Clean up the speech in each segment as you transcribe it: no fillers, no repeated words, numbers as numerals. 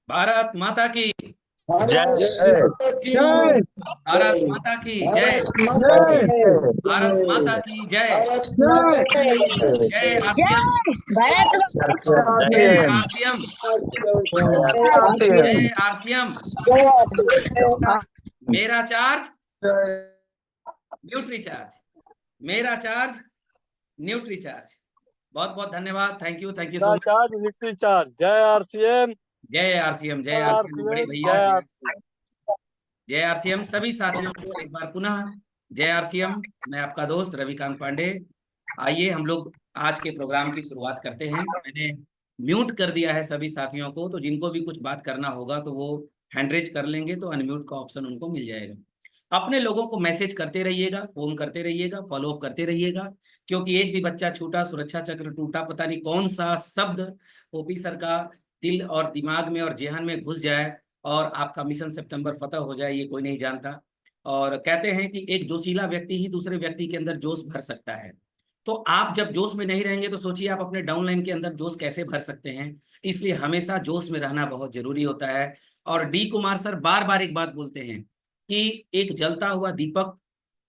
भारत माता की जय। भारत माता की जय। भारत माता की जय। जय आरसीएम। जय आरसीएम। जय आरसीएम। मेरा चार्ज न्यूट्री चार्ज, मेरा चार्ज न्यूट्री चार्ज। बहुत बहुत धन्यवाद। Thank you so much. Charge nutri charge. जय आरसीएम। जय आरसीएम। जय आरसीएम बड़े भैया। जय आरसीएम सभी साथियों को एक बार पुनः जय आरसीएम। मैं आपका दोस्त रविकांत पांडे। आइए हम लोग आज के प्रोग्राम की शुरुआत करते हैं। मैंने म्यूट कर दिया है सभी साथियों को, तो जिनको भी कुछ बात करना होगा तो वो हैंड रेज कर लेंगे, तो अनम्यूट का ऑप्शन उनको मिल जाएगा। अपने लोगों को मैसेज करते रहिएगा, फोन करते रहिएगा, फॉलो अप करते रहिएगा, क्योंकि एक भी बच्चा छूटा, सुरक्षा चक्र टूटा, पता नहीं कौन सा शब्द ओपी सर का दिल और दिमाग में और जेहन में घुस जाए और आपका मिशन सितंबर फतह हो जाए, ये कोई नहीं जानता। और कहते हैं कि एक जोशीला व्यक्ति ही दूसरे व्यक्ति के अंदर जोश भर सकता है। तो आप जब जोश में नहीं रहेंगे तो सोचिए आप अपने डाउनलाइन के अंदर जोश कैसे भर सकते हैं। इसलिए हमेशा जोश में रहना बहुत जरूरी होता है। और डी कुमार सर बार बार एक बात बोलते हैं कि एक जलता हुआ दीपक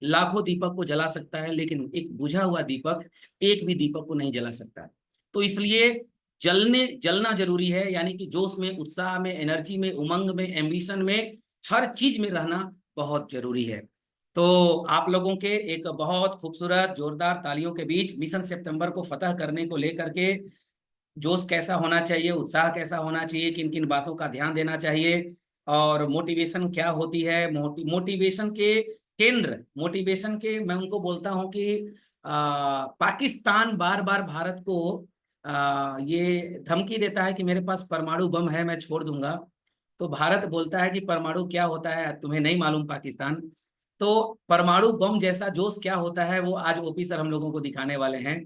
लाखों दीपक को जला सकता है, लेकिन एक बुझा हुआ दीपक एक भी दीपक को नहीं जला सकता। तो इसलिए जलना जरूरी है, यानी कि जोश में, उत्साह में, एनर्जी में, उमंग में, एम्बिशन में, हर चीज में रहना बहुत जरूरी है। तो आप लोगों के एक बहुत खूबसूरत जोरदार तालियों के बीच मिशन सितंबर को फतह करने को लेकर के जोश कैसा होना चाहिए, उत्साह कैसा होना चाहिए, किन किन बातों का ध्यान देना चाहिए, और मोटिवेशन क्या होती है, मोटिवेशन के केंद्र, मोटिवेशन के मैं उनको बोलता हूं कि पाकिस्तान बार बार भारत को ये धमकी देता है कि मेरे पास परमाणु बम है, मैं छोड़ दूंगा। तो भारत बोलता है कि परमाणु क्या होता है तुम्हें नहीं मालूम पाकिस्तान। तो परमाणु बम जैसा जोश क्या होता है वो आज ओपी सर हम लोगों को दिखाने वाले हैं।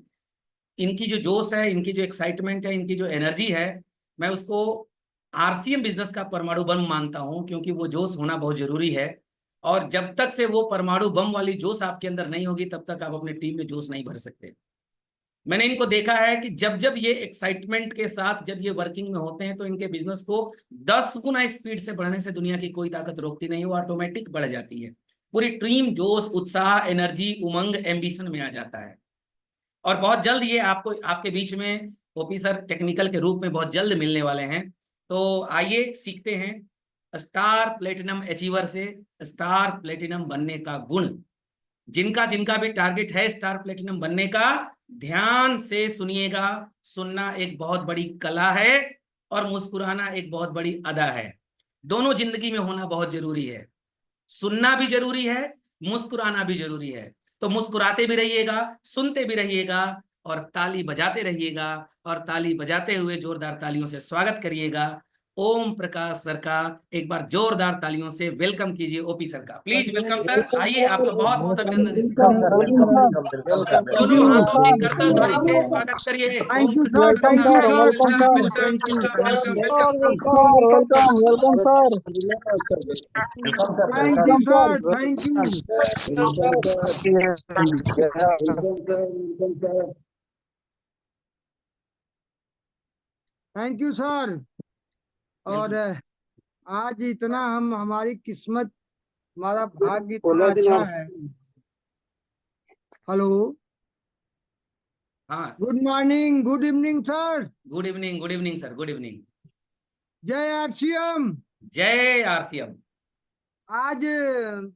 इनकी जो जोश है, इनकी जो एक्साइटमेंट है, इनकी जो एनर्जी है, मैं उसको आरसीएम बिजनेस का परमाणु बम मानता हूं, क्योंकि वो जोश होना बहुत जरूरी है। और जब तक से वो परमाणु बम वाली जोश आपके अंदर नहीं होगी तब तक आप अपने टीम में जोश नहीं भर सकते। मैंने इनको देखा है कि जब जब ये एक्साइटमेंट के साथ जब ये वर्किंग में होते हैं तो इनके बिजनेस को 10 गुना स्पीड से बढ़ने से दुनिया की कोई ताकत रोकती नहीं, वो ऑटोमेटिक बढ़ जाती है। पूरी टीम जोश, उत्साह, एनर्जी, उमंग, एम्बिशन में आ जाता है। और बहुत जल्द ये आपको आपके बीच में ओपी सर टेक्निकल के रूप में बहुत जल्द मिलने वाले हैं। तो आइए सीखते हैं स्टार प्लेटिनम अचीवर से स्टार प्लेटिनम बनने का गुण। जिनका जिनका भी टारगेट है स्टार प्लेटिनम बनने का, ध्यान से सुनिएगा। सुनना एक बहुत बड़ी कला है और मुस्कुराना एक बहुत बड़ी अदा है। दोनों जिंदगी में होना बहुत जरूरी है। सुनना भी जरूरी है, मुस्कुराना भी जरूरी है। तो मुस्कुराते भी रहिएगा, सुनते भी रहिएगा और ताली बजाते रहिएगा। और ताली बजाते हुए जोरदार तालियों से स्वागत करिएगा ओम प्रकाश सर का एक बार जोरदार तालियों से वेलकम कीजिए ओपी सर का। प्लीज वेलकम सर, आइए, आपका बहुत बहुत अभिनंदन है सर। दोनों हाथों की करतल ध्वनि से स्वागत करिए ओम प्रकाश सर का। Welcome welcome welcome welcome welcome. Thank you sir. और आज इतना हमारी किस्मत, हमारा भाग्य इतना अच्छा है। हेलो, हाँ, good morning, good evening sir. Good evening sir, good evening. जय आरसीएम। जय आरसीएम। आज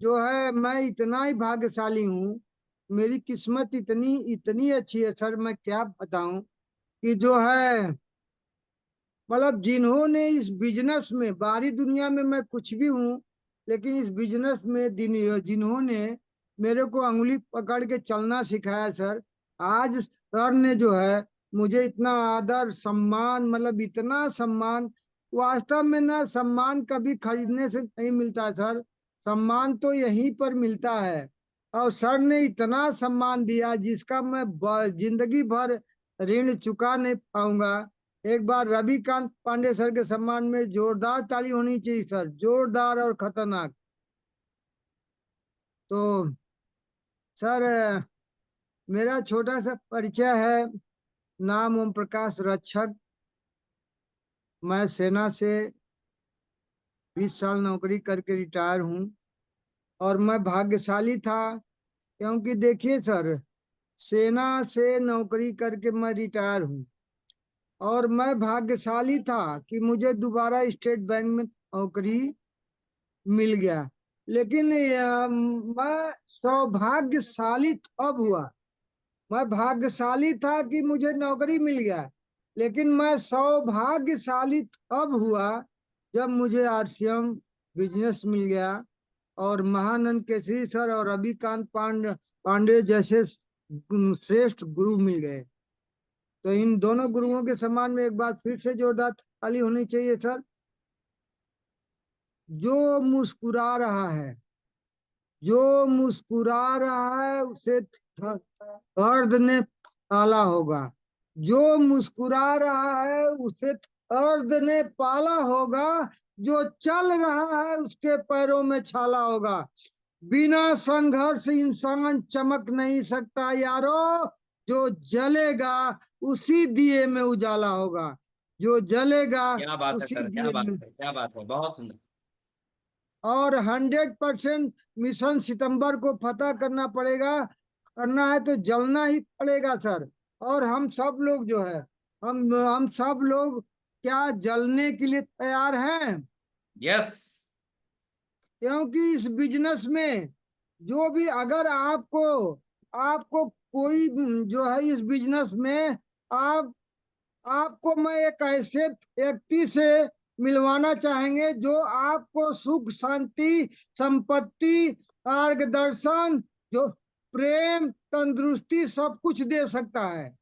जो है मैं इतना ही भाग्यशाली हूँ, मेरी किस्मत इतनी इतनी अच्छी है सर, मैं क्या बताऊं कि जो है मतलब जिन्होंने इस बिजनेस में, बाहरी दुनिया में मैं कुछ भी हूँ, लेकिन इस बिजनेस में जिन्होंने मेरे को अंगुली पकड़ के चलना सिखाया सर, आज सर ने जो है मुझे इतना आदर सम्मान, मतलब इतना सम्मान, वास्तव में ना सम्मान कभी खरीदने से नहीं मिलता सर, सम्मान तो यहीं पर मिलता है। और सर ने इतना सम्मान दिया जिसका मैं जिंदगी भर ऋण चुका नहीं पाऊंगा। एक बार रविकांत पांडे सर के सम्मान में जोरदार ताली होनी चाहिए सर, जोरदार और खतरनाक। तो सर मेरा छोटा सा परिचय है, नाम ओम प्रकाश रक्षक। मैं सेना से 20 साल नौकरी करके रिटायर हूँ, और मैं भाग्यशाली था क्योंकि देखिए सर, सेना से नौकरी करके मैं रिटायर हूँ, और मैं भाग्यशाली था कि मुझे दोबारा स्टेट बैंक में नौकरी मिल गया। लेकिन मैं सौभाग्यशाली तब हुआ, मैं भाग्यशाली था कि मुझे नौकरी मिल गया, लेकिन मैं सौभाग्यशाली तब हुआ जब मुझे आरसीएम बिजनेस मिल गया, और महानंद केसरी सर और रविकांत पांडे जैसे श्रेष्ठ गुरु मिल गए। तो इन दोनों गुरुओं के सम्मान में एक बार फिर से जोरदार ताली होनी चाहिए सर। जो मुस्कुरा रहा है, जो मुस्कुरा रहा है उसे दर्द ने पाला होगा, जो मुस्कुरा रहा है उसे दर्द ने पाला होगा, जो चल रहा है उसके पैरों में छाला होगा। बिना संघर्ष इंसान चमक नहीं सकता यारो, जो जलेगा उसी दिए में उजाला होगा, जो जलेगा क्या बात है उसी सर, क्या दिए बात में। है, क्या बात है, बहुत सुंदर। और 100% मिशन सितंबर को फतह करना पड़ेगा, करना है तो जलना ही पड़ेगा सर। और हम सब लोग जो है, हम सब लोग क्या जलने के लिए तैयार हैं? यस। क्योंकि इस बिजनेस में जो भी, अगर आपको आपको कोई जो है इस बिजनेस में, आप आपको मैं एक ऐसे व्यक्ति से मिलवाना चाहेंगे जो आपको सुख शांति संपत्ति मार्गदर्शन, जो प्रेम तंदुरुस्ती सब कुछ दे सकता है।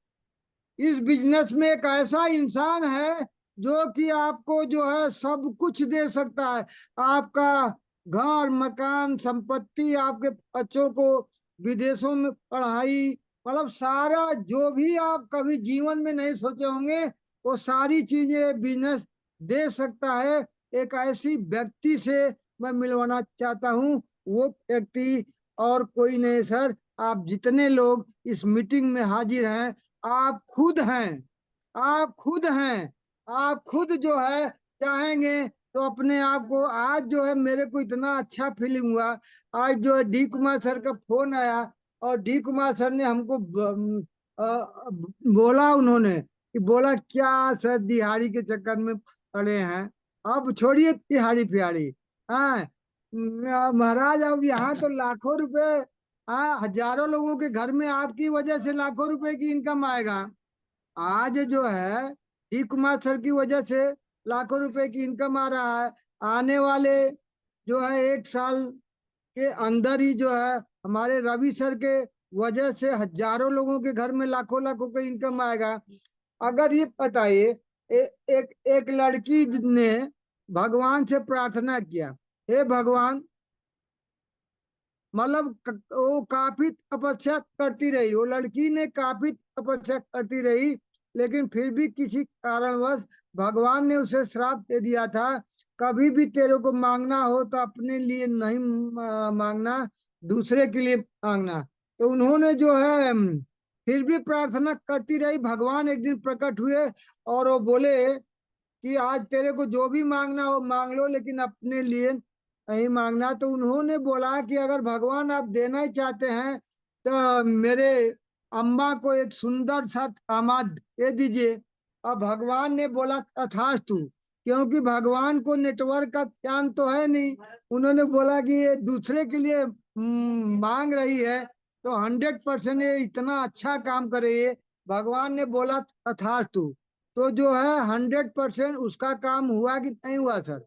इस बिजनेस में एक ऐसा इंसान है जो कि आपको जो है सब कुछ दे सकता है, आपका घर मकान संपत्ति, आपके बच्चों को विदेशों में पढ़ाई, मतलब सारा जो भी आप कभी जीवन में नहीं सोचे होंगे वो सारी चीजें बिजनेस दे सकता है। एक ऐसी व्यक्ति से मैं मिलवाना चाहता हूँ, वो व्यक्ति और कोई नहीं सर, आप जितने लोग इस मीटिंग में हाजिर हैं, आप खुद हैं, आप खुद हैं, आप खुद जो है चाहेंगे तो अपने आप को, आज जो है मेरे को इतना अच्छा फीलिंग हुआ, आज जो है डी कुमार सर का फोन आया, और डी कुमार सर ने हमको बोला, उन्होंने कि बोला क्या सर दिहाड़ी के चक्कर में पड़े हैं, अब छोड़िए तिहाड़ी पिहाड़ी। हाँ महाराज, अब यहाँ तो लाखों रुपए, हाँ हजारों लोगों के घर में आपकी वजह से लाखों रुपए की इनकम आएगा। आज जो है डी कुमार सर की वजह से लाखों रुपए की इनकम आ रहा है। आने वाले जो है 1 साल के अंदर ही जो है हमारे रवि सर के वजह से हजारों लोगों के घर में लाखों लाखों का इनकम आएगा। अगर ये बताइए एक लड़की ने भगवान से प्रार्थना किया, हे भगवान, मतलब वो काफी तपस्या करती रही, वो लड़की ने काफी तपस्या करती रही, लेकिन फिर भी किसी कारणवश भगवान ने उसे श्राप दे दिया था, कभी भी तेरे को मांगना हो तो अपने लिए नहीं मांगना, दूसरे के लिए मांगना। तो उन्होंने जो है फिर भी प्रार्थना करती रही। भगवान एक दिन प्रकट हुए और वो बोले कि आज तेरे को जो भी मांगना हो मांग लो, लेकिन अपने लिए नहीं मांगना। तो उन्होंने बोला कि अगर भगवान आप देना ही चाहते हैं तो मेरे अम्मा को एक सुंदर सा दामाद दे दीजिए। अब भगवान ने बोला तथास्तु, क्योंकि भगवान को नेटवर्क का ज्ञान तो है नहीं। उन्होंने बोला कि ये दूसरे के लिए मांग रही है तो 100% ये इतना अच्छा काम कर रही है। भगवान ने बोला तथास्तु, तो जो है 100% उसका काम हुआ कि नहीं हुआ सर।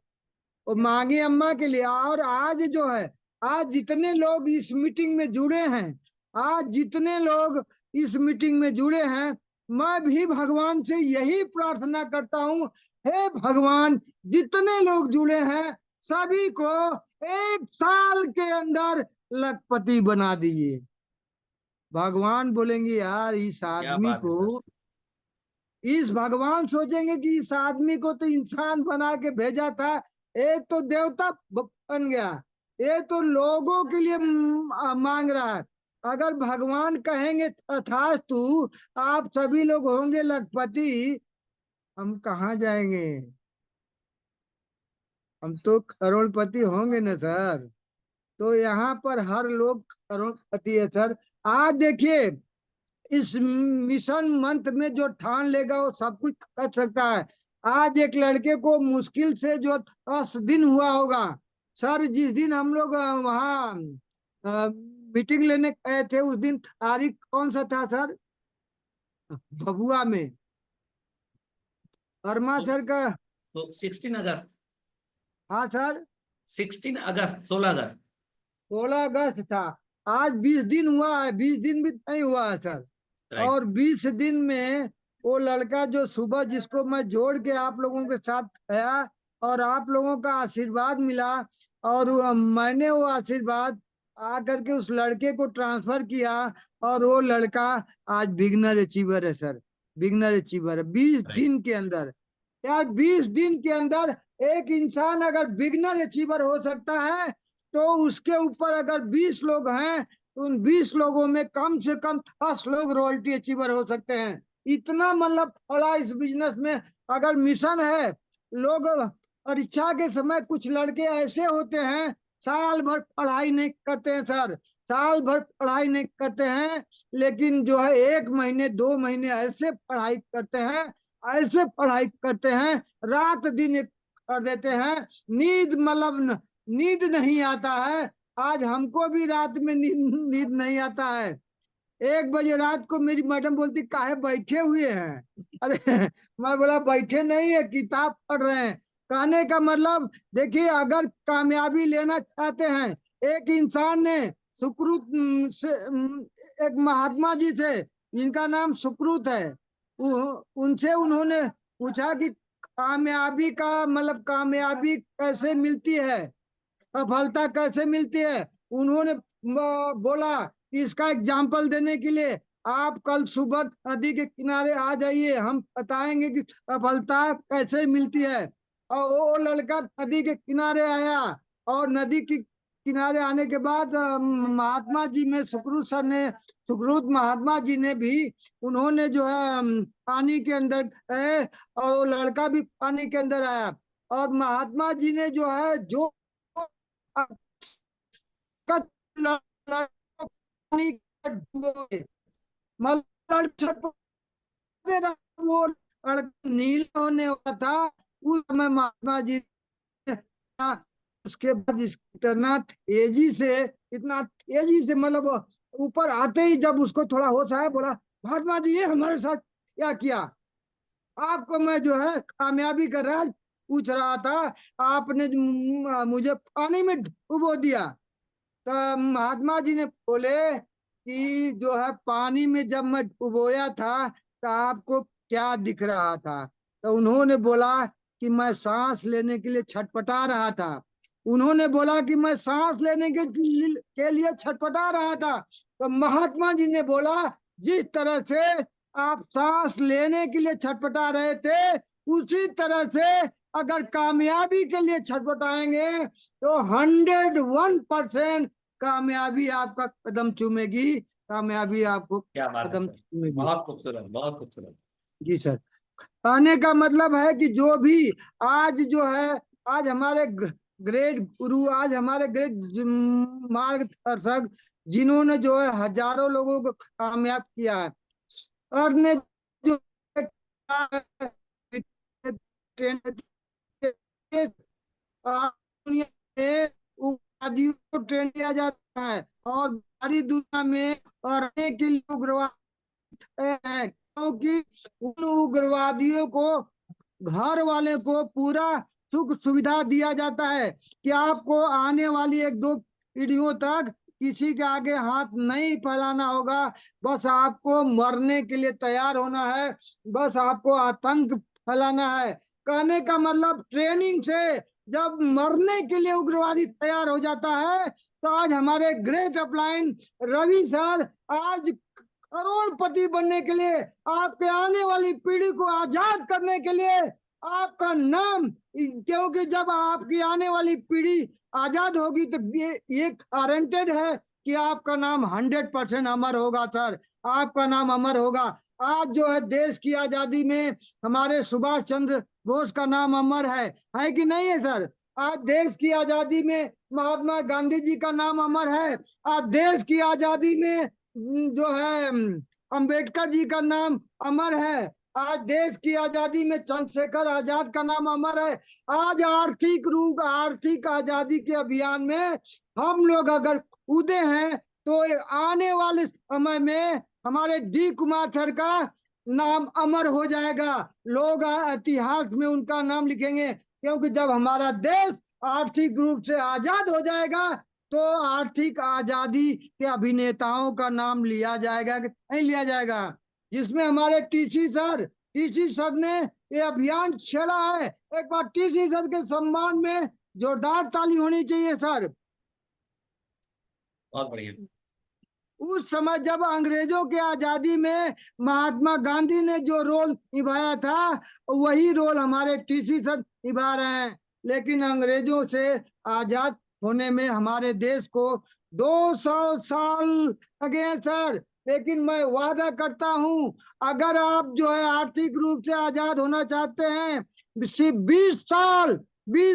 और मांगी अम्मा के लिए। और आज जो है, आज जितने लोग इस मीटिंग में जुड़े हैं, आज जितने लोग इस मीटिंग में जुड़े हैं, मैं भी भगवान से यही प्रार्थना करता हूँ, हे भगवान, जितने लोग जुड़े हैं सभी को 1 साल के अंदर लखपति बना दीजिए। भगवान बोलेंगे यार इस क्या आदमी बात है को, सर। इस भगवान सोचेंगे कि इस आदमी को तो इंसान बना के भेजा था, ये तो देवता बन गया, ये तो लोगों के लिए मांग रहा है। अगर भगवान कहेंगे तथास्तु आप सभी लोग होंगे लखपति, हम कहाँ जाएंगे? हम तो करोड़पति होंगे ना सर। तो यहाँ पर हर लोग करोड़पति है सर। आज देखिए, इस मिशन मंथ में जो ठान लेगा वो सब कुछ कर सकता है। आज एक लड़के को मुश्किल से जो 10 दिन हुआ होगा सर, जिस दिन हम लोग वहाँ मीटिंग लेने गए थे, उस दिन तारीख कौन सा था सर? भभुआ में वर्मा तो, सर का। तो 16 अगस्त। हाँ सर, 16 अगस्त, 16 अगस्त। 16 अगस्त था। आज 20 दिन हुआ है, 20 दिन भी नहीं हुआ है सर। राइट। और 20 दिन में वो लड़का जो सुबह जिसको मैं जोड़ के आप लोगों के साथ गया और आप लोगों का आशीर्वाद मिला, और मैंने वो आशीर्वाद आकर के उस लड़के को ट्रांसफर किया, और वो लड़का आज बिगनर अचीवर है सर। बिगनर अचीवर है 20 राइट। दिन के अंदर। यार 20 दिन के अंदर एक इंसान अगर बिगनर अचीवर हो सकता है, तो उसके ऊपर अगर 20 लोग हैं, उन 20 लोगों में कम से कम 10 लोग रॉयल्टी अचीवर हो सकते हैं। इतना मतलब बड़ा इस बिजनेस में अगर मिशन है। लोग परीक्षा के समय कुछ लड़के ऐसे होते हैं, साल भर पढ़ाई नहीं करते हैं सर, साल भर पढ़ाई नहीं करते हैं, लेकिन जो है 1 महीने 2 महीने ऐसे पढ़ाई करते हैं, ऐसे पढ़ाई करते हैं, रात दिन कर देते हैं। नींद मतलब नींद नहीं आता है। आज हमको भी रात में नींद नहीं आता है। 1 बजे रात को मेरी मैडम बोलती काहे बैठे हुए हैं? अरे मैं बोला बैठे नहीं है, किताब पढ़ रहे हैं। कहने का मतलब देखिए, अगर कामयाबी लेना चाहते हैं, एक इंसान ने सुकृत से एक महात्मा जी थे जिनका नाम सुकृत है, उनसे उन्होंने पूछा कि कामयाबी का मतलब कामयाबी कैसे मिलती है, सफलता कैसे मिलती है। उन्होंने बोला कि इसका एग्जाम्पल देने के लिए आप कल सुबह नदी के किनारे आ जाइए, हम बताएंगे कि सफलता कैसे मिलती है। और वो लड़का नदी के किनारे आया, और नदी के किनारे आने के बाद महात्मा जी में सुकृत सर ने, सुकृत महात्मा जी ने भी, उन्होंने जो है पानी के अंदर गए, और वो लड़का भी पानी के अंदर आया, और महात्मा जी ने जो है जो वो नीला होने वाला था उस समय महात्मा जी ने। उसके बाद इतना तेजी से मतलब ऊपर आते ही जब उसको थोड़ा होश आया, बोला महात्मा जी ये हमारे साथ क्या किया? आपको मैं जो है कामयाबी का राज पूछ रहा था, आपने मुझे पानी में डुबो दिया। तो महात्मा जी ने बोले कि जो है पानी में जब मैं डुबोया था तो आपको क्या दिख रहा था? तो उन्होंने बोला कि मैं सांस लेने के लिए छटपटा रहा था। उन्होंने बोला कि मैं सांस लेने के लिए छटपटा रहा था। तो महात्मा जी ने बोला, जिस तरह से आप सांस लेने के लिए छटपटा रहे थे, उसी तरह से अगर कामयाबी के लिए छटपटाएंगे तो 101% कामयाबी आपका कदम चूमेगी। कामयाबी आपको क्या बात है कदम सर, चूमेगी। बहुत खूबसूरत, बहुत खूबसूरत। जी सर। कहने का मतलब है कि जो भी आज जो है, आज हमारे ग्रेट गुरु, आज हमारे ग्रेट मार्गदर्शक, जिन्होंने जो है हजारों लोगों को कामयाब किया है, और ने जो दुनिया में उग्रवादियों को ट्रेन किया जाता है और सारी दुनिया में और रहने के लिए उग्रवाद है, क्योंकि उन उग्रवादियों को, घर वाले को पूरा सुख सुविधा दिया जाता है कि आपको आने वाली 1-2 पीढ़ियों तक किसी के आगे हाथ नहीं फैलाना होगा, बस आपको मरने के लिए तैयार होना है, बस आपको आतंक फैलाना है। कहने का मतलब ट्रेनिंग से जब मरने के लिए उग्रवादी तैयार हो जाता है, तो आज हमारे ग्रेट अपलाइन रवि सर आज करोड़पति बनने के लिए, आपके आने वाली पीढ़ी को आजाद करने के लिए आपका नाम, क्योंकि जब आपकी आने वाली पीढ़ी आजाद होगी तो ये गारंटेड है कि आपका नाम 100% अमर होगा सर, आपका नाम अमर होगा। आज जो है देश की आजादी में हमारे सुभाष चंद्र बोस का नाम अमर है कि नहीं है सर? आज देश की आजादी में महात्मा गांधी जी का नाम अमर है। आज देश की आजादी में जो है अंबेडकर जी का नाम अमर है। आज देश की आजादी में चंद्रशेखर आजाद का नाम अमर है। आज आर्थिक आजादी के अभियान में हम लोग अगर कूदे हैं तो आने वाले समय में हमारे डी कुमार सर का नाम अमर हो जाएगा। लोग इतिहास में उनका नाम लिखेंगे, क्योंकि जब हमारा देश आर्थिक रूप से आजाद हो जाएगा तो आर्थिक आजादी के अभिनेताओं का नाम लिया जाएगा कि नहीं लिया जाएगा, जिसमें हमारे टीसी सर ने ये अभियान छेड़ा है। एक बार टीसी सर के सम्मान में जोरदार ताली होनी चाहिए सर। बहुत बढ़िया। उस समय जब अंग्रेजों के आजादी में महात्मा गांधी ने जो रोल निभाया था, वही रोल हमारे टीसी सर निभा रहे हैं। लेकिन अंग्रेजों से आजाद होने में हमारे देश को 200 साल लगे हैं सर। लेकिन मैं वादा करता हूं, अगर आप जो है आर्थिक रूप से आजाद होना चाहते हैं, सिर्फ 20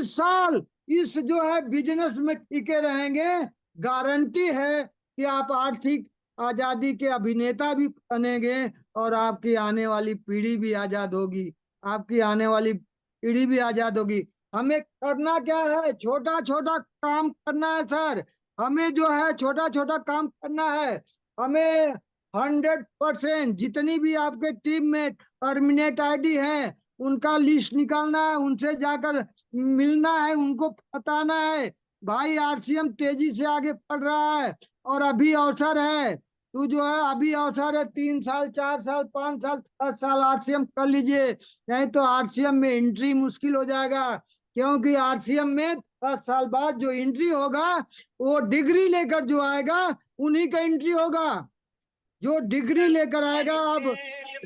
साल इस जो है बिजनेस में टिके रहेंगे, गारंटी है कि आप आर्थिक आजादी के अभिनेता भी बनेंगे और आपकी आने वाली पीढ़ी भी आजाद होगी। आपकी आने वाली पीढ़ी भी आजाद होगी। हमें करना क्या है? छोटा छोटा काम करना है सर। हमें जो है छोटा छोटा काम करना है। हमें 100% जितनी भी आपके टीम में टर्मिनेट आईडी है उनका लिस्ट निकालना है, उनसे जाकर मिलना है, उनको बताना है भाई आरसीएम तेजी से आगे बढ़ रहा है और अभी अवसर है। तू जो है अभी अवसर है, 3 साल 4 साल 5 साल 10 साल आरसीएम कर लीजिए, नहीं तो आरसीएम में एंट्री मुश्किल हो जाएगा। क्योंकि आरसीएम में 10 साल बाद जो एंट्री होगा वो डिग्री लेकर जो आएगा उन्हीं का एंट्री होगा। जो डिग्री लेकर आएगा, अब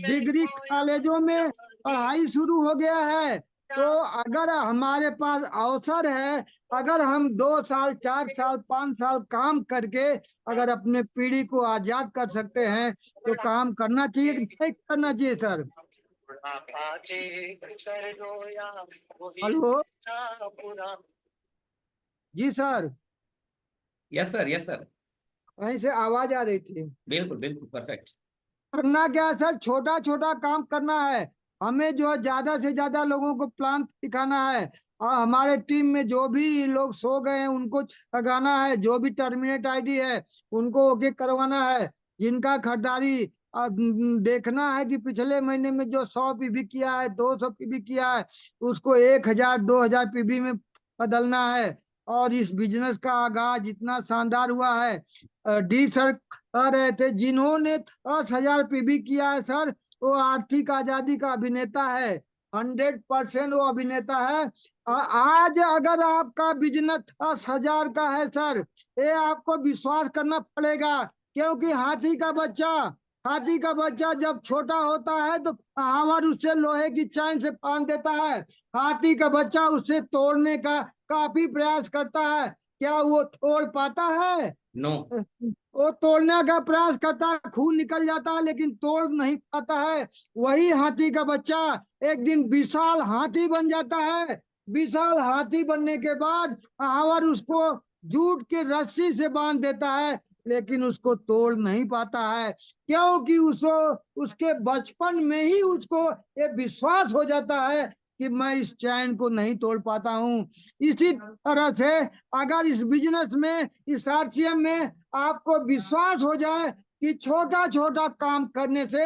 डिग्री कॉलेजों में पढ़ाई शुरू हो गया है, तो अगर हमारे पास अवसर है, अगर हम 2 साल 4 साल 5 साल काम करके अगर अपने पीढ़ी को आजाद कर सकते हैं तो काम करना चाहिए कि नहीं करना चाहिए सर? हेलो जी sir. Yes sir, yes sir. कहीं से आवाज आ रही थी। बिल्कुल बिल्कुल परफेक्ट। करना क्या है सर? छोटा छोटा काम करना है। हमें जो है ज्यादा से ज्यादा लोगों को प्लान दिखाना है और हमारे टीम में जो भी लोग सो गए हैं उनको जगाना है, जो भी टर्मिनेट आईडी है उनको ओके करवाना है, जिनका खरीदारी देखना है कि पिछले महीने में जो 100 पीबी किया है, 200 पीबी किया है, उसको 1000 2000 पीबी में बदलना है। और इस बिजनेस का आगाज इतना शानदार हुआ है। डी सर कह रहे थे जिन्होंने 10,000 पीबी किया है सर, वो आर्थिक आजादी का अभिनेता है। 100% वो अभिनेता है। आज अगर आपका बिजनेस 10,000 का है सर, ये आपको विश्वास करना पड़ेगा, क्योंकि हाथी का बच्चा जब छोटा होता है तो आवर उसे लोहे की चैन से बांध देता है। हाथी का बच्चा उसे तोड़ने का काफी प्रयास करता है, क्या वो तोड़ पाता है? नो। वो तोड़ने का प्रयास करता है, खून निकल जाता है, लेकिन तोड़ नहीं पाता है। वही हाथी का बच्चा एक दिन विशाल हाथी बन जाता है। विशाल हाथी बनने के बाद आवर उसको जूट के रस्सी से बांध देता है, लेकिन उसको तोड़ नहीं पाता है, क्योंकि उसके बचपन में ही उसको ये विश्वास हो जाता है कि मैं इस चैन को नहीं तोड़ पाता हूँ। इसी तरह से अगर इस बिजनेस में, इस आरसीएम में आपको विश्वास हो जाए कि छोटा छोटा काम करने से,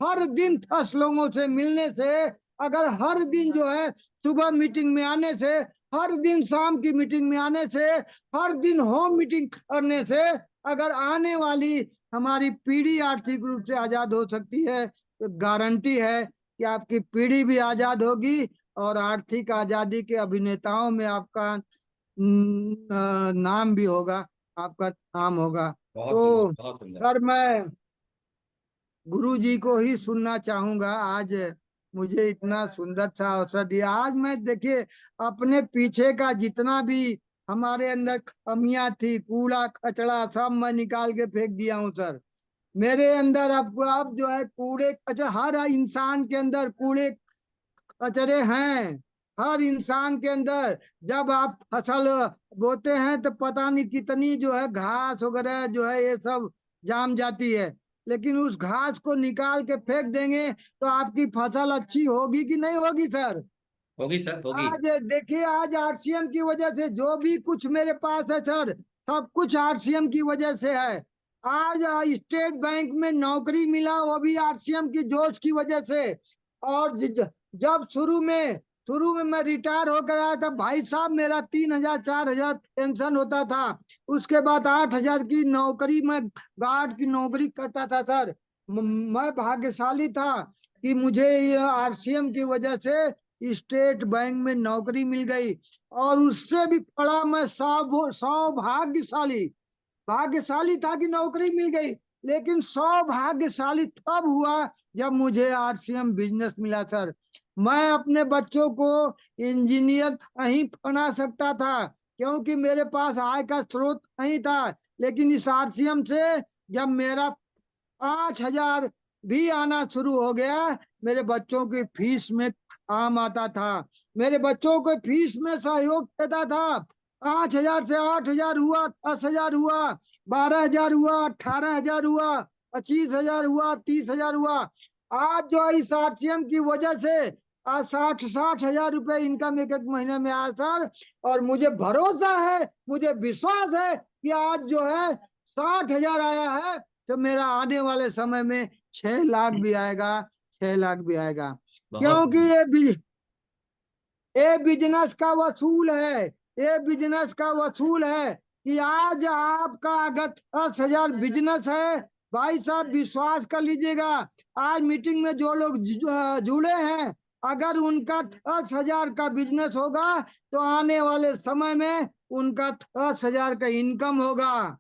हर दिन 10 लोगों से मिलने से, अगर हर दिन जो है सुबह मीटिंग में आने से, हर दिन शाम की मीटिंग में आने से, हर दिन होम मीटिंग करने से, अगर आने वाली हमारी पीढ़ी आर्थिक रूप से आजाद हो सकती है, तो गारंटी है कि आपकी पीढ़ी भी आजाद होगी और आर्थिक आजादी के अभिनेताओं में आपका नाम भी होगा, आपका नाम होगा। बहुत तो सुंदर, बहुत सुंदर। सर मैं गुरु जी को ही सुनना चाहूंगा। आज मुझे इतना सुंदर सा अवसर दिया। आज मैं देखिए अपने पीछे का जितना भी हमारे अंदर कमियां थी, कूड़ा कचड़ा सब मैं निकाल के फेंक दिया हूँ सर। मेरे अंदर अब जो है कूड़े कचरा, हर इंसान के अंदर कूड़े कचरे हैं, हर इंसान के अंदर। जब आप फसल बोते हैं तो पता नहीं कितनी जो है घास वगैरह जो है ये सब जाम जाती है, लेकिन उस घास को निकाल के फेंक देंगे तो आपकी फसल अच्छी होगी कि नहीं होगी सर? होगी सर, होगी। आज देखिए, आज आरसीएम की वजह से जो भी कुछ मेरे पास है सर, सब कुछ आरसीएम की वजह से है। आज स्टेट बैंक में नौकरी मिला, वो भी आरसीएम की जोश की वजह से। और जब शुरू में मैं रिटायर होकर आया था भाई साहब, मेरा 3,000 4,000 पेंशन होता था। उसके बाद 8,000 की नौकरी, मैं गार्ड की नौकरी करता था सर। मैं भाग्यशाली था कि मुझे आरसीएम की वजह से स्टेट बैंक में नौकरी मिल गई। और उससे भी बड़ा मैं सौभाग्यशाली भाग्यशाली था कि नौकरी मिल गई। लेकिन सौभाग्यशाली तब हुआ जब मुझे आरसीएम बिजनेस मिला सर। मैं अपने बच्चों को इंजीनियर नहीं बना सकता था, क्योंकि मेरे पास आय का स्रोत नहीं था। लेकिन इस आरसीएम से जब मेरा 5,000 भी आना शुरू हो गया, मेरे बच्चों की फीस में काम आता था, मेरे बच्चों को फीस में सहयोग देता था। 5,000 से 8,000 हुआ, 10,000 हुआ, 12,000 हुआ, 18,000 हुआ, 25,000 हुआ, 30,000 हुआ। आज जो है इस आरसीएम की वजह से आज 60,000 रुपए इनकम एक एक महीने में आया सर। और मुझे भरोसा है, मुझे विश्वास है कि आज जो है 60,000 आया है, तो मेरा आने वाले समय में 6 लाख भी आएगा, 6 लाख भी आएगा। बहुत क्योंकि सुंदर। ये बिजनेस का वसूल है, ये बिजनेस का वसूल है कि आज आपका अगर 10,000 बिजनेस है, भाई साहब विश्वास कर लीजिएगा, आज मीटिंग में जो लोग जुड़े हैं, अगर उनका 10,000 का बिजनेस होगा तो आने वाले समय में उनका 10,000 का इनकम होगा।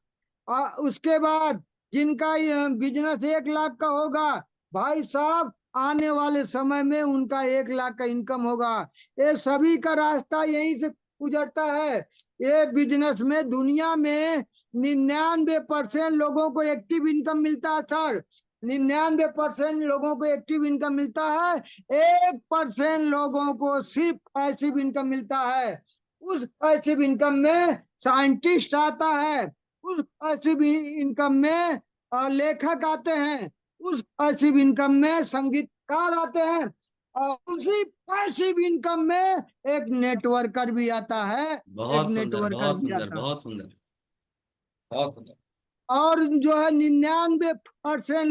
और उसके बाद जिनका बिजनेस 1 लाख का होगा, भाई साहब आने वाले समय में उनका 1 लाख का इनकम होगा। ये सभी का रास्ता यहीं से गुजरता है। ये बिजनेस में दुनिया में 99% लोगों को एक्टिव इनकम मिलता है सर। 99% लोगों को एक्टिव इनकम मिलता है, 1% लोगों को सिर्फ पैसिव इनकम मिलता है। उस पैसिव इनकम में साइंटिस्ट आता है, उस पैसिव इनकम में लेखक आते हैं, उस पैसिव इनकम में संगीतकार आते हैं, और उसी पैसिव इनकम में एक नेटवर्कर भी आता है, एक बहुत सुंदर, नेटवर्कर बहुत भी सुंदर, आता है। बहुत सुंदर, बहुत सुंदर। और जो है 99%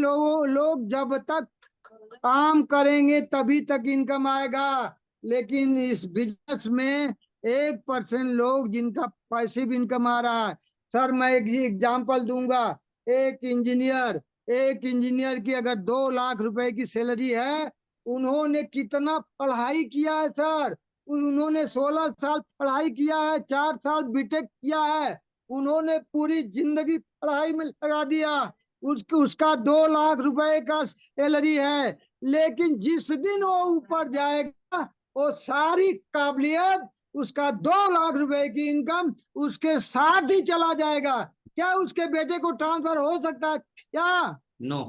लोग जब तक काम करेंगे तभी तक इनकम आएगा। लेकिन इस बिजनेस में 1% लोग जिनका पैसिव इनकम आ रहा है। सर मैं एक एग्जांपल दूंगा। एक इंजीनियर की अगर 2 लाख रुपए की सैलरी है, उन्होंने कितना पढ़ाई किया है सर। उन्होंने 16 साल पढ़ाई किया है, 4 साल बीटेक किया है। उन्होंने पूरी जिंदगी पढ़ाई में लगा दिया। उसका 2 लाख रुपए का सैलरी है। लेकिन जिस दिन वो ऊपर जाएगा, वो सारी काबिलियत, उसका 2 लाख रुपए की इनकम उसके साथ ही चला जाएगा। क्या उसके बेटे को ट्रांसफर हो सकता है क्या? नो।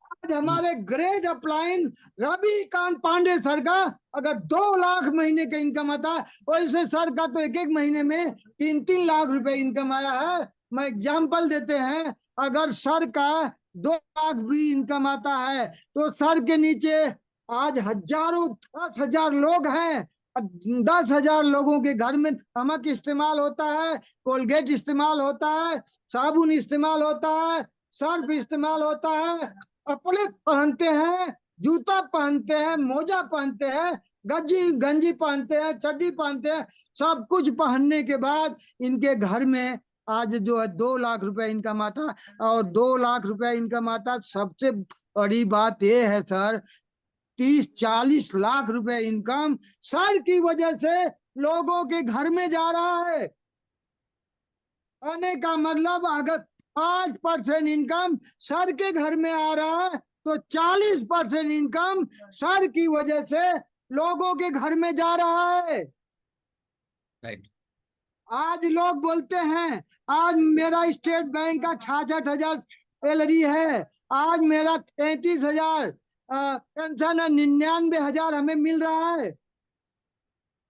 आज हमारे great upline Ravikant Pandey sir का अगर 2 लाख महीने का इनकम आता है, वैसे सर का तो एक महीने में 3 लाख रुपए इनकम आया है। मैं एग्जाम्पल देते हैं, अगर सर का 2 लाख भी इनकम आता है तो सर के नीचे आज हजारों 10,000 लोग हैं। 10,000 लोगों के घर में नमक इस्तेमाल होता है, कोलगेट इस्तेमाल होता है, साबुन इस्तेमाल होता है, सर्फ इस्तेमाल होता है, कपड़े पहनते हैं, जूता पहनते हैं, मोजा पहनते हैं, गंजी पहनते हैं, चड्डी पहनते हैं। सब कुछ पहनने के बाद इनके घर में आज जो है 2 लाख रुपए इनकम आता। और 2 लाख रुपए इनकम आता। सबसे बड़ी बात ये है सर, 30-40 लाख रुपए इनकम सर की वजह से लोगों के घर में जा रहा है। आने का मतलब अगर 5% इनकम सर के घर में आ रहा है तो 40% इनकम सर की वजह से लोगों के घर में जा रहा है। राइट। आज लोग बोलते हैं आज मेरा स्टेट बैंक का 66,000 सैलरी है, आज मेरा 33,000 पेंशन है, 99,000 हमें मिल रहा है।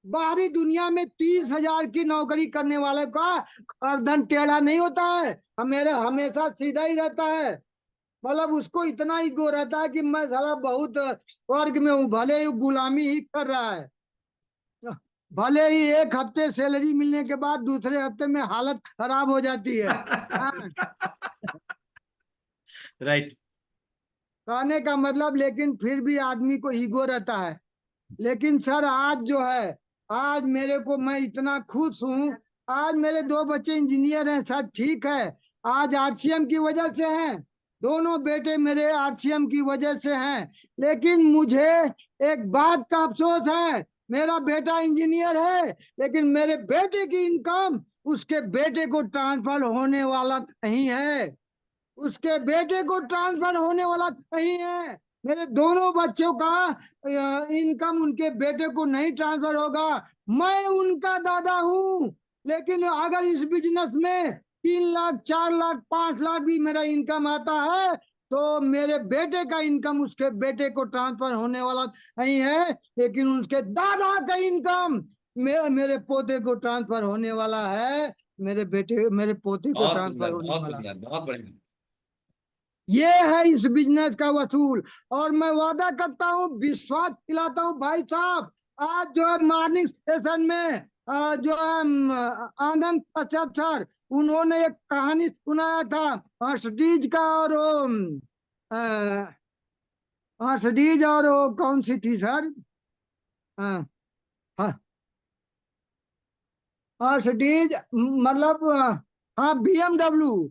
बाहरी दुनिया में 30,000 की नौकरी करने वाले का गर्दन टेढ़ा नहीं होता है, मेरा हमेशा सीधा ही रहता है। मतलब उसको इतना ईगो रहता है कि मैं साला बहुत वर्ग में हूँ, भले ही गुलामी ही कर रहा है। भले ही एक हफ्ते सैलरी मिलने के बाद दूसरे हफ्ते में हालत खराब हो जाती है। राइट। कहने का मतलब, लेकिन फिर भी आदमी को ईगो रहता है। लेकिन सर आज जो है, आज मेरे को, मैं इतना खुश हूँ। आज मेरे 2 बच्चे इंजीनियर हैं सर, ठीक है, आज आरसीएम की वजह से हैं। दोनों बेटे मेरे आरसीएम की वजह से हैं। लेकिन मुझे एक बात का अफसोस है, मेरा बेटा इंजीनियर है, लेकिन मेरे बेटे की इनकम उसके बेटे को ट्रांसफर होने वाला नहीं है। उसके बेटे को ट्रांसफर होने वाला नहीं है। मेरे दोनों बच्चों का इनकम उनके बेटे को नहीं ट्रांसफर होगा। मैं उनका दादा हूं, लेकिन अगर इस बिजनेस में 3 लाख, 4 लाख, 5 लाख भी मेरा इनकम आता है तो मेरे बेटे का इनकम उसके बेटे को ट्रांसफर होने वाला नहीं है। लेकिन उसके दादा का इनकम मेरे पोते को ट्रांसफर होने वाला है। मेरे पोते को बहुत ट्रांसफर सुंदर, होने बहुत वाला। सुंदर, बहुत बढ़िया। ये है इस बिजनेस का वसूल। और मैं वादा करता हूँ, विश्वास दिलाता हूँ भाई साहब, आज जो है मॉर्निंग सेशन में जो है आनंद कश्यप सर, उन्होंने एक कहानी सुनाया था हर्षडीज का, और हर्षडीज और वो कौन सी थी सर, हर्षडीज मतलब हाँ BMW,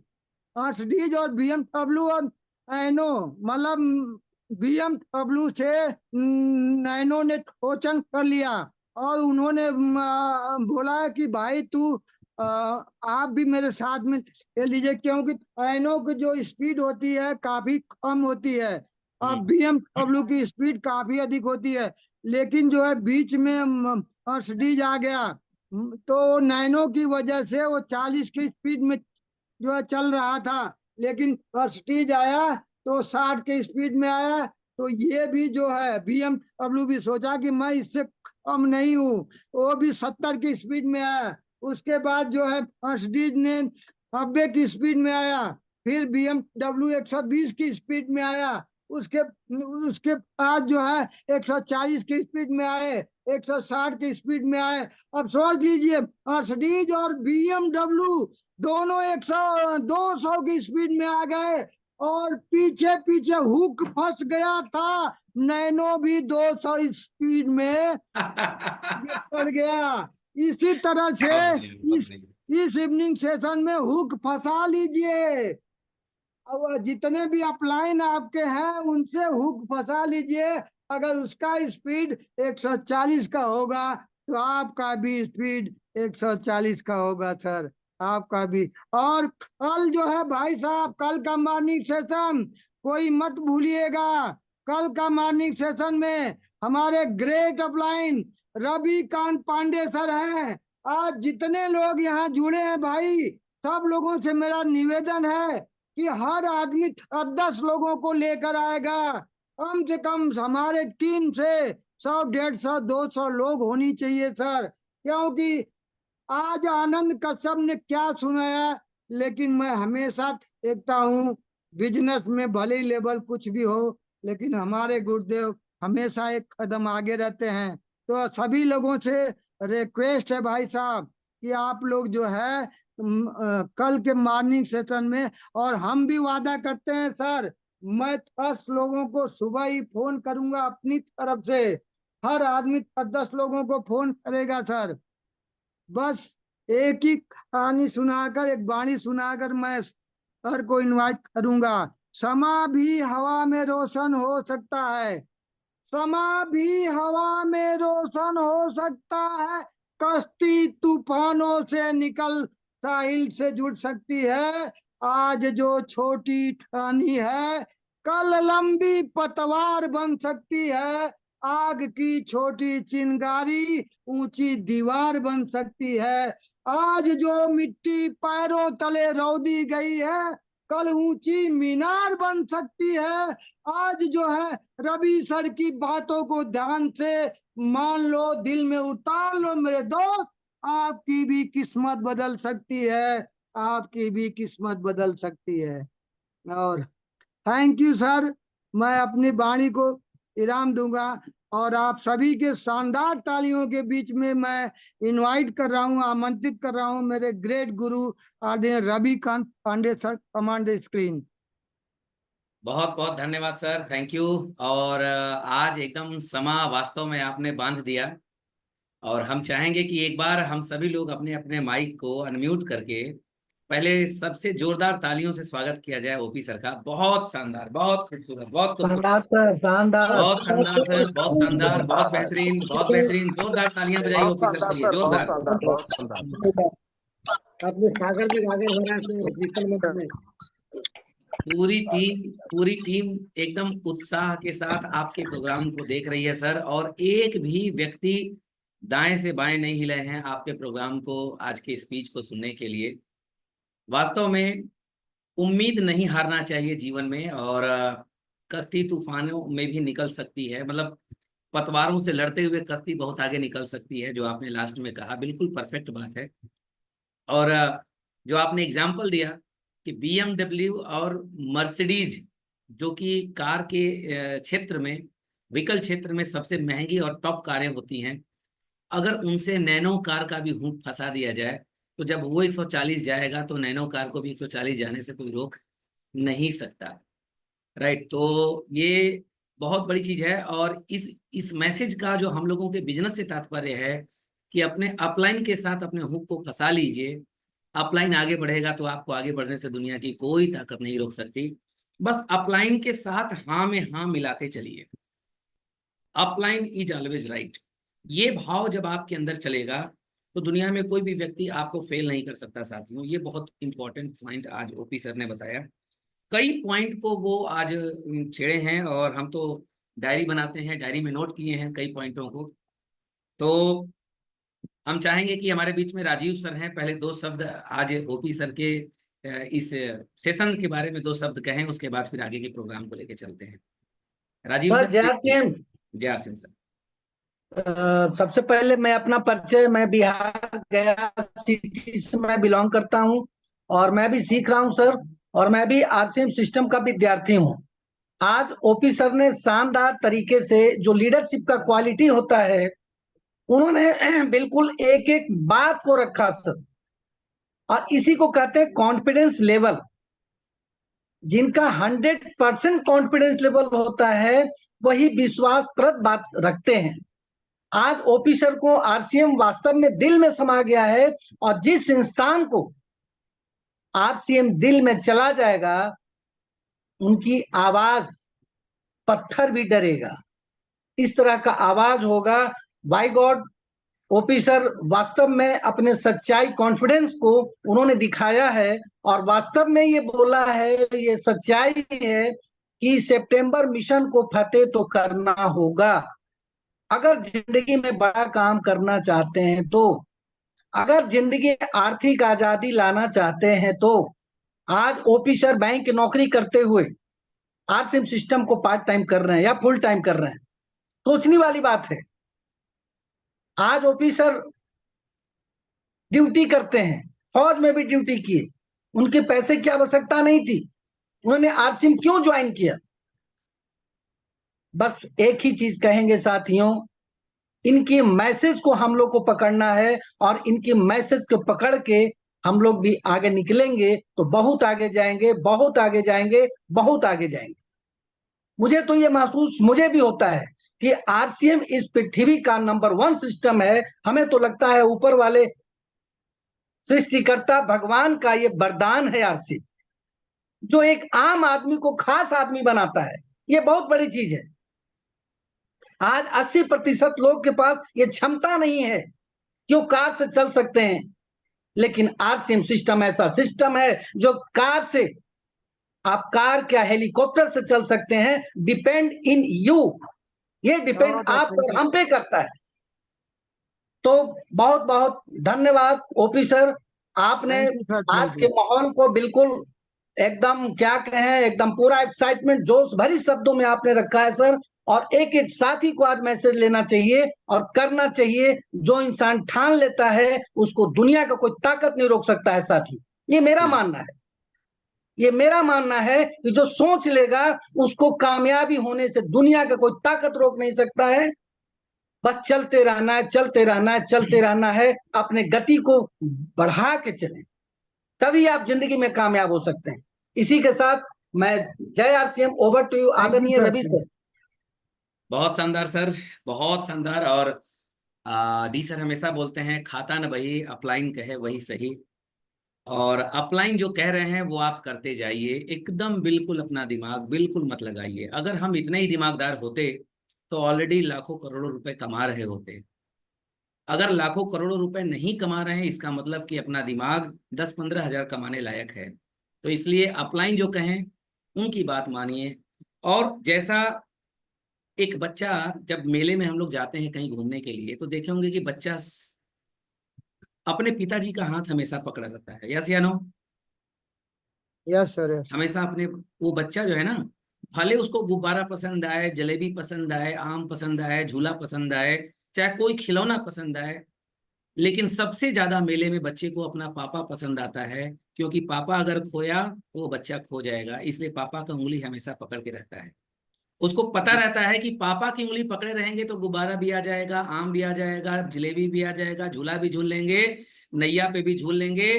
मर्सिडीज और BMW और नैनो, मतलब BMW से नैनो ने टोचन कर लिया। और उन्होंने बोला है कि भाई तू आप भी मेरे साथ में ले लीजिए, क्योंकि नैनो की जो स्पीड होती है काफी कम होती है और BMW की स्पीड काफी अधिक होती है। लेकिन जो है बीच में मर्सिडीज आ गया, तो नैनो की वजह से वो 40 की स्पीड में जो है चल रहा था। लेकिन मर्सिडीज आया तो 60 के स्पीड में आया। तो ये भी जो है BMW भी सोचा कि मैं इससे कम नहीं हूँ, वो भी 70 की स्पीड में आया। उसके बाद जो है मर्सिडीज ने 90 की स्पीड में आया, फिर BMW 120 की स्पीड में आया, उसके उसके बाद जो है 140 की स्पीड में आए, 160 की स्पीड में आए। अब सोच लीजिए, मर्सिडीज और BMW दोनों 100 200 की स्पीड में आ गए, और पीछे पीछे हुक फंस गया था। नैनो भी 200 स्पीड में पड़ गया। इसी तरह से इस इवनिंग सेशन में हुक फंसा लीजिए। अब जितने भी अपलाइन आपके हैं उनसे हुक फंसा लीजिए, अगर उसका स्पीड 140 का होगा तो आपका भी स्पीड 140 का होगा सर, आपका भी। और कल जो है भाई साहब, कल का मॉर्निंग सेशन कोई मत भूलिएगा। कल का मॉर्निंग सेशन में हमारे great upline Ravikant Pandey sir हैं। आज जितने लोग यहाँ जुड़े हैं भाई, सब लोगों से मेरा निवेदन है कि हर आदमी 10 लोगों को लेकर आएगा। कम से कम हमारे टीम से 100, 150, 200 लोग होनी चाहिए सर। क्योंकि आज आनंद कश्यप ने क्या सुनाया, लेकिन मैं हमेशा देखता हूँ बिजनेस में भले ही लेवल कुछ भी हो, लेकिन हमारे गुरुदेव हमेशा एक कदम आगे रहते हैं। तो सभी लोगों से रिक्वेस्ट है भाई साहब कि आप लोग जो है कल के मॉर्निंग सेशन में, और हम भी वादा करते हैं सर, मैं 10 लोगों को सुबह ही फोन करूंगा अपनी तरफ से। हर आदमी 10 लोगों को फोन करेगा सर। बस एक ही कहानी सुनाकर, एक वाणी सुनाकर मैं सर को इनवाइट करूंगा। समा भी हवा में रोशन हो सकता है, समा भी हवा में रोशन हो सकता है, कश्ती तूफानों से निकल साहिल से जुड़ सकती है। आज जो छोटी ठानी है, कल लंबी पतवार बन सकती है। आग की छोटी चिंगारी ऊंची दीवार बन सकती है। आज जो मिट्टी पैरों तले रौंदी गई है, कल ऊंची मीनार बन सकती है। आज जो है रवि सर की बातों को ध्यान से मान लो, दिल में उतार लो मेरे दोस्त, आपकी भी किस्मत बदल सकती है, आपकी भी किस्मत बदल सकती है। और थैंक यू सर, मैं अपनी वाणी को विराम दूंगा। और आप सभी के शानदार तालियों के बीच में मैं इनवाइट कर रहा हूं, आमंत्रित कर रहा हूं मेरे ग्रेट गुरु आदरणीय Ravikant Pandey sir, command screen. बहुत बहुत धन्यवाद सर, थैंक यू। और आज एकदम समा वास्तव में आपने बांध दिया। और हम चाहेंगे कि एक बार हम सभी लोग अपने अपने माइक को अनम्यूट करके पहले सबसे जोरदार तालियों से स्वागत किया जाए ओपी सर का। बहुत शानदार, बहुत खूबसूरत, बहुत खूबसूरत, शानदार सर, शानदार। बहुत शानदार सर, बहुत शानदार, बहुत बेहतरीन, बहुत बेहतरीन। जोरदार तालियां बजाइए बहुत ओपी सर शानदार के लिए, सर, बहुत जोरदार। शानदार, बहुत शानदार। अपने सागर के सागर भरा से शीतल मंच में पूरी टीम एकदम उत्साह के साथ आपके प्रोग्राम को देख रही है सर। और एक भी व्यक्ति दाएं से बाएं नहीं हिले हैं आपके प्रोग्राम को, आज के स्पीच को सुनने के लिए। वास्तव में उम्मीद नहीं हारना चाहिए जीवन में। और कश्ती तूफानों में भी निकल सकती है, मतलब पतवारों से लड़ते हुए कश्ती बहुत आगे निकल सकती है, जो आपने लास्ट में कहा बिल्कुल परफेक्ट बात है। और जो आपने एग्जाम्पल दिया कि BMW और मर्सिडीज, जो कि कार के क्षेत्र में, व्हीकल क्षेत्र में सबसे महंगी और टॉप कारें होती हैं, अगर उनसे नैनो कार का भी हुक फंसा दिया जाए, तो जब वो 140 जाएगा तो नैनो कार को भी 140 जाने से कोई रोक नहीं सकता। राइट, तो ये बहुत बड़ी चीज है। और इस मैसेज का जो हम लोगों के बिजनेस से तात्पर्य है कि अपने अपलाइन के साथ अपने हुक को फंसा लीजिए। अपलाइन आगे बढ़ेगा तो आपको आगे बढ़ने से दुनिया की कोई ताकत नहीं रोक सकती। बस अपलाइन के साथ हाँ में हाँ मिलाते चलिए। अपलाइन इज ऑलवेज राइट, ये भाव जब आपके अंदर चलेगा तो दुनिया में कोई भी व्यक्ति आपको फेल नहीं कर सकता साथियों। ये बहुत इंपॉर्टेंट पॉइंट आज ओपी सर ने बताया। कई पॉइंट को वो आज छेड़े हैं, और हम तो डायरी बनाते हैं, डायरी में नोट किए हैं कई पॉइंटों को। तो हम चाहेंगे कि हमारे बीच में राजीव सर हैं, पहले 2 शब्द आज ओपी सर के इस सेशन के बारे में 2 शब्द कहें, उसके बाद फिर आगे के प्रोग्राम को लेकर चलते हैं। राजीव बस सर। जय सिंह। जय आर सिंह सर। सबसे पहले मैं अपना परिचय, मैं बिहार गया सिटी से मैं बिलोंग करता हूं, और मैं भी सीख रहा हूं सर, और मैं भी RCM सिस्टम का विद्यार्थी हूं। आज ओपी सर ने शानदार तरीके से जो लीडरशिप का क्वालिटी होता है, उन्होंने बिल्कुल एक एक बात को रखा सर। और इसी को कहते हैं कॉन्फिडेंस लेवल। जिनका 100% कॉन्फिडेंस लेवल होता है, वही विश्वासप्रद बात रखते हैं। आज ओपी सर को RCM वास्तव में दिल में समा गया है, और जिस इंसान को RCM दिल में चला जाएगा, उनकी आवाज पत्थर भी डरेगा। इस तरह का आवाज होगा। बाय गॉड, ओपी सर वास्तव में अपने सच्चाई कॉन्फिडेंस को उन्होंने दिखाया है और वास्तव में ये बोला है, ये सच्चाई है कि सितंबर मिशन को फतेह तो करना होगा। अगर जिंदगी में बड़ा काम करना चाहते हैं तो, अगर जिंदगी में आर्थिक आजादी लाना चाहते हैं तो, आज ओपी सर बैंक की नौकरी करते हुए आरसीएम सिस्टम को पार्ट टाइम कर रहे हैं या फुल टाइम कर रहे हैं, सोचने वाली बात है। आज ओपी सर ड्यूटी करते हैं, फौज में भी ड्यूटी किए, उनके पैसे की आवश्यकता नहीं थी, उन्होंने आरसीएम क्यों ज्वाइन किया? बस एक ही चीज कहेंगे साथियों, इनके मैसेज को हम लोग को पकड़ना है और इनके मैसेज को पकड़ के हम लोग भी आगे निकलेंगे तो बहुत आगे जाएंगे, बहुत आगे जाएंगे, बहुत आगे जाएंगे। मुझे तो ये महसूस मुझे भी होता है कि आरसीएम इस पृथ्वी का नंबर 1 सिस्टम है। हमें तो लगता है ऊपर वाले सृष्टिकर्ता भगवान का ये वरदान है आरसीएम, जो एक आम आदमी को खास आदमी बनाता है। ये बहुत बड़ी चीज है। आज 80% लोग के पास ये क्षमता नहीं है कि वो कार से चल सकते हैं, लेकिन आरसीएम सिस्टम ऐसा सिस्टम है जो कार से, आप कार क्या हेलीकॉप्टर से चल सकते हैं। डिपेंड इन यू, ये डिपेंड आप और हम पे करता है। तो बहुत बहुत धन्यवाद ओपी सर, आपने आज के माहौल को बिल्कुल एकदम क्या कहें, एकदम पूरा एक्साइटमेंट जोश भरी शब्दों में आपने रखा है सर। और एक एक साथी को आज मैसेज लेना चाहिए और करना चाहिए। जो इंसान ठान लेता है उसको दुनिया का कोई ताकत नहीं रोक सकता है साथी, ये मेरा मानना है। ये मेरा मानना है कि जो सोच लेगा उसको कामयाबी होने से दुनिया का कोई ताकत रोक नहीं सकता है। बस चलते रहना है, चलते रहना है, चलते रहना है, अपने गति को बढ़ा के चलें, तभी आप जिंदगी में कामयाब हो सकते हैं। इसी के साथ मैं जय आरसीएम, ओवर टू यू आदरणीय रवि सर। बहुत शानदार सर, बहुत शानदार। और डी सर हमेशा बोलते हैं, खाता न बही अपलाइन कहे वही सही। और अपलाइन जो कह रहे हैं वो आप करते जाइए एकदम, बिल्कुल अपना दिमाग बिल्कुल मत लगाइए। अगर हम इतने ही दिमागदार होते तो ऑलरेडी लाखों करोड़ों रुपए कमा रहे होते। अगर लाखों करोड़ों रुपए नहीं कमा रहे हैं, इसका मतलब कि अपना दिमाग 10-15 हजार कमाने लायक है। तो इसलिए अपलाइन जो कहें उनकी बात मानिए। और जैसा एक बच्चा, जब मेले में हम लोग जाते हैं कहीं घूमने के लिए, तो देखे होंगे कि बच्चा अपने पिताजी का हाथ हमेशा पकड़ा रहता है। यस या नो? Yes sir, yes. हमेशा अपने, वो बच्चा जो है ना, भले उसको गुब्बारा पसंद आए, जलेबी पसंद आए, आम पसंद आए, झूला पसंद आए, चाहे कोई खिलौना पसंद आए, लेकिन सबसे ज्यादा मेले में बच्चे को अपना पापा पसंद आता है। क्योंकि पापा अगर खोया तो वो बच्चा खो जाएगा, इसलिए पापा का उंगली हमेशा पकड़ के रहता है। उसको पता रहता है कि पापा की उंगली पकड़े रहेंगे तो गुब्बारा भी आ जाएगा, आम भी आ जाएगा, जलेबी भी आ जाएगा, झूला भी झूल लेंगे, नैया पे भी झूल लेंगे,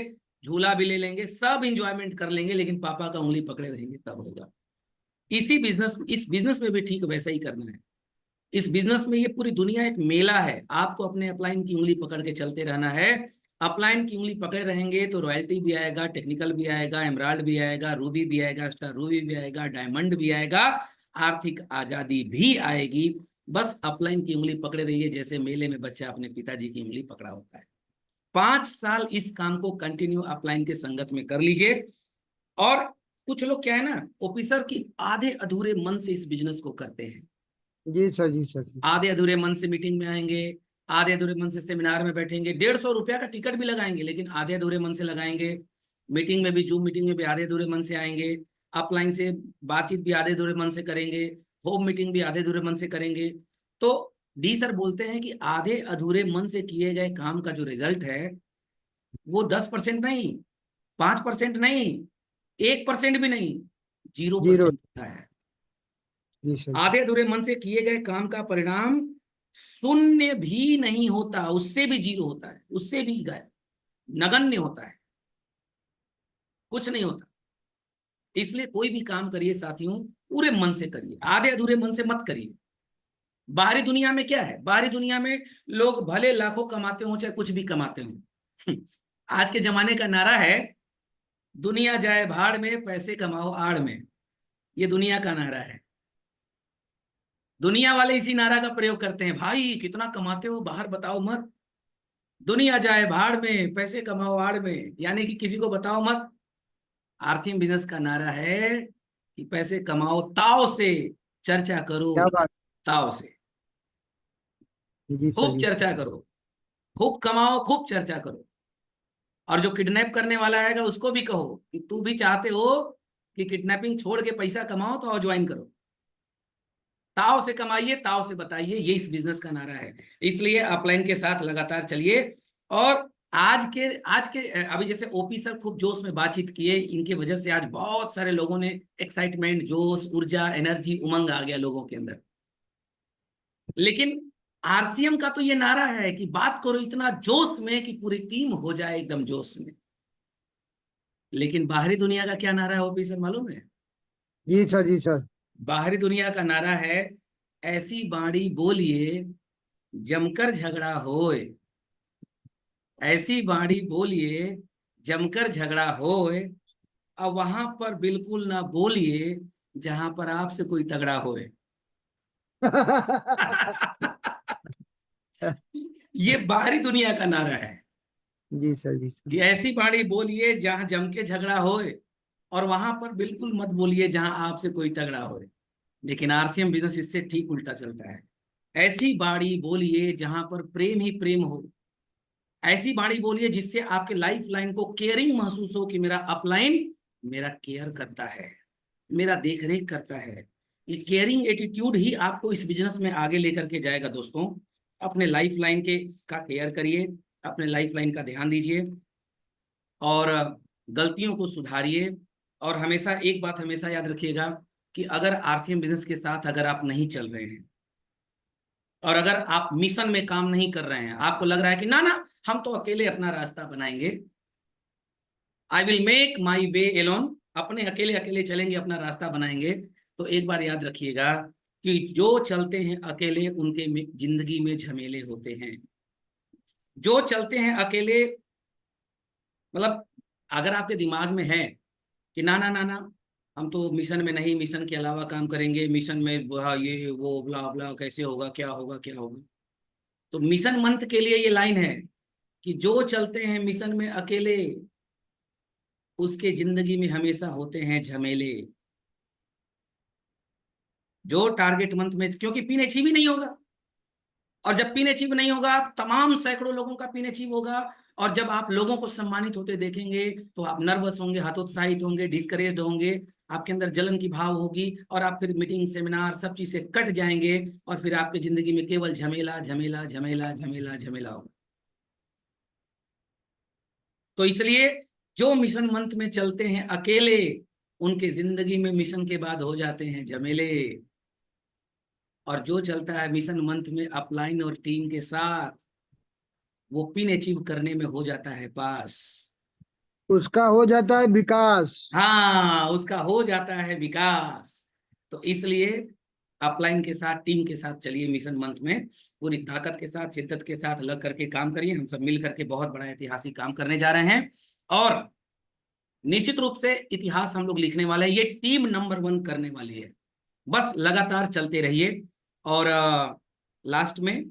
झूला भी ले लेंगे, सब इंजॉयमेंट कर लेंगे, लेकिन पापा का उंगली पकड़े रहेंगे तब होगा। इस बिजनेस में भी ठीक वैसा ही करना है। इस बिजनेस में ये पूरी दुनिया एक मेला है। आपको अपने अपलाइन की उंगली पकड़ के चलते रहना है। अपलाइन की उंगली पकड़े रहेंगे तो रॉयल्टी भी आएगा, टेक्निकल भी आएगा, एमराल्ड भी आएगा, रूबी भी आएगा, स्टार रूबी भी आएगा, डायमंड भी आएगा, आर्थिक आजादी भी आएगी। बस अपलाइन की उंगली पकड़े रहिए, जैसे मेले में बच्चा अपने पिताजी की उंगली पकड़ा होता है। 5 साल इस काम को कंटिन्यू अपलाइन के संगत में कर लीजिए। और कुछ लोग क्या है ना, ऑफिसर की आधे अधूरे मन से इस बिजनेस को करते हैं। जी सर, जी सर। आधे अधूरे मन से मीटिंग में आएंगे, आधे अधूरे मन से सेमिनार में बैठेंगे, 150 रुपया का टिकट भी लगाएंगे, लेकिन आधे अधूरे मन से लगाएंगे। मीटिंग में भी, जूम मीटिंग में भी आधे अधूरे मन से आएंगे। अपलाइन से बातचीत भी आधे अधूरे मन से करेंगे, होम मीटिंग भी आधे अधूरे मन से करेंगे। तो डी सर बोलते हैं कि आधे अधूरे मन से किए गए काम का जो रिजल्ट है वो 10% नहीं, 5% नहीं, 1% भी नहीं, 0% होता है। आधे अधूरे मन से किए गए काम का परिणाम शून्य भी नहीं होता, उससे भी 0 होता है, उससे भी नगण्य होता है, कुछ नहीं होता। इसलिए कोई भी काम करिए साथियों, पूरे मन से करिए, आधे अधूरे मन से मत करिए। बाहरी दुनिया में क्या है, बाहरी दुनिया में लोग भले लाखों कमाते हो चाहे कुछ भी कमाते हो, आज के जमाने का नारा है, दुनिया जाए भाड़ में, पैसे कमाओ आड़ में। ये दुनिया का नारा है। दुनिया वाले इसी नारा का प्रयोग करते हैं, भाई कितना कमाते हो बाहर बताओ मत, दुनिया जाए भाड़ में, पैसे कमाओ आड़ में, यानी कि किसी को बताओ मत। आरसीएम बिजनेस का नारा है कि पैसे कमाओ ताव से, चर्चा करो क्या बात। ताव से, जी सर, खूब जी सर। चर्चा करो, खूब कमाओ, खूब चर्चा करो। और जो किडनैप करने वाला आएगा उसको भी कहो कि तू भी चाहते हो कि किडनैपिंग छोड़ के पैसा कमाओ तो आओ ज्वाइन करो, ताव से कमाइए, ताव से बताइए, ये इस बिजनेस का नारा है। इसलिए अपलाइन के साथ लगातार चलिए। और आज के अभी जैसे ओपी सर खूब जोश में बातचीत किए, इनकी वजह से आज बहुत सारे लोगों ने एक्साइटमेंट, जोश, ऊर्जा, एनर्जी, उमंग आ गया लोगों के अंदर। लेकिन आरसीएम का तो ये नारा है कि बात करो इतना जोश में कि पूरी टीम हो जाए एकदम जोश में। लेकिन बाहरी दुनिया का क्या नारा है ओपी सर मालूम है? जी सर, जी सर। बाहरी दुनिया का नारा है, ऐसी बाणी बोलिए जमकर झगड़ा होए, ऐसी बाणी बोलिए जमकर झगड़ा होए, अब वहां पर बिल्कुल ना बोलिए जहां पर आपसे कोई तगड़ा होए। ये बाहरी दुनिया का नारा है जी सर, जी सर। कि ऐसी बाणी बोलिए जहां जम के झगड़ा होए, और वहां पर बिल्कुल मत बोलिए जहां आपसे कोई तगड़ा होए। लेकिन आरसीएम बिजनेस इससे ठीक उल्टा चलता है। ऐसी बाणी बोलिए जहां पर प्रेम ही प्रेम हो, ऐसी बाणी बोलिए जिससे आपके लाइफ लाइन को केयरिंग महसूस हो कि मेरा अपलाइन मेरा केयर करता है, मेरा देख रेख करता है। ये केयरिंग एटीट्यूड ही आपको इस बिजनेस में आगे लेकर के जाएगा दोस्तों। अपने लाइफ लाइन के का केयर करिए, अपने लाइफ लाइन का ध्यान दीजिए, और गलतियों को सुधारिए। और हमेशा एक बात हमेशा याद रखिएगा कि अगर आरसीएम बिजनेस के साथ अगर आप नहीं चल रहे हैं, और अगर आप मिशन में काम नहीं कर रहे हैं, आपको लग रहा है कि ना ना हम तो अकेले अपना रास्ता बनाएंगे, I will make my way alone, अपने अकेले अकेले चलेंगे, अपना रास्ता बनाएंगे, तो एक बार याद रखिएगा कि जो चलते हैं अकेले उनके जिंदगी में झमेले होते हैं। जो चलते हैं अकेले, मतलब अगर आपके दिमाग में है कि ना ना ना ना हम तो मिशन में नहीं, मिशन के अलावा काम करेंगे, मिशन में ये वो ब्ला ब्ला कैसे होगा, क्या होगा क्या होगा, तो मिशन मंथ के लिए ये लाइन है कि जो चलते हैं मिशन में अकेले उसके जिंदगी में हमेशा होते हैं झमेले। जो टारगेट मंथ में, क्योंकि पिन अचीव ही नहीं होगा, और जब पिन अचीव नहीं होगा तमाम सैकड़ों लोगों का पिन अचीव होगा, और जब आप लोगों को सम्मानित होते देखेंगे तो आप नर्वस होंगे, हतोत्साहित होंगे, डिस्करेज्ड होंगे, आपके अंदर जलन की भाव होगी, और आप फिर मीटिंग सेमिनार सब चीज से कट जाएंगे, और फिर आपकी जिंदगी में केवल झमेला झमेला झमेला झमेला झमेला होगा। तो इसलिए जो मिशन मंथ में चलते हैं अकेले उनके जिंदगी में मिशन के बाद हो जाते हैं झमेले, और जो चलता है मिशन मंथ में अपलाइन और टीम के साथ वो पिन अचीव करने में हो जाता है पास। उसका हो जाता है विकास। हाँ, उसका हो जाता है विकास। तो इसलिए अपलाइन के साथ, टीम के साथ चलिए, मिशन मंथ में पूरी ताकत के साथ, शिद्दत के साथ लग करके काम करिए। हम सब मिल करके बहुत बड़ा ऐतिहासिक काम करने जा रहे हैं, और निश्चित रूप से इतिहास हम लोग लिखने वाले हैं। ये टीम नंबर 1 करने वाली है। बस लगातार चलते रहिए। और लास्ट में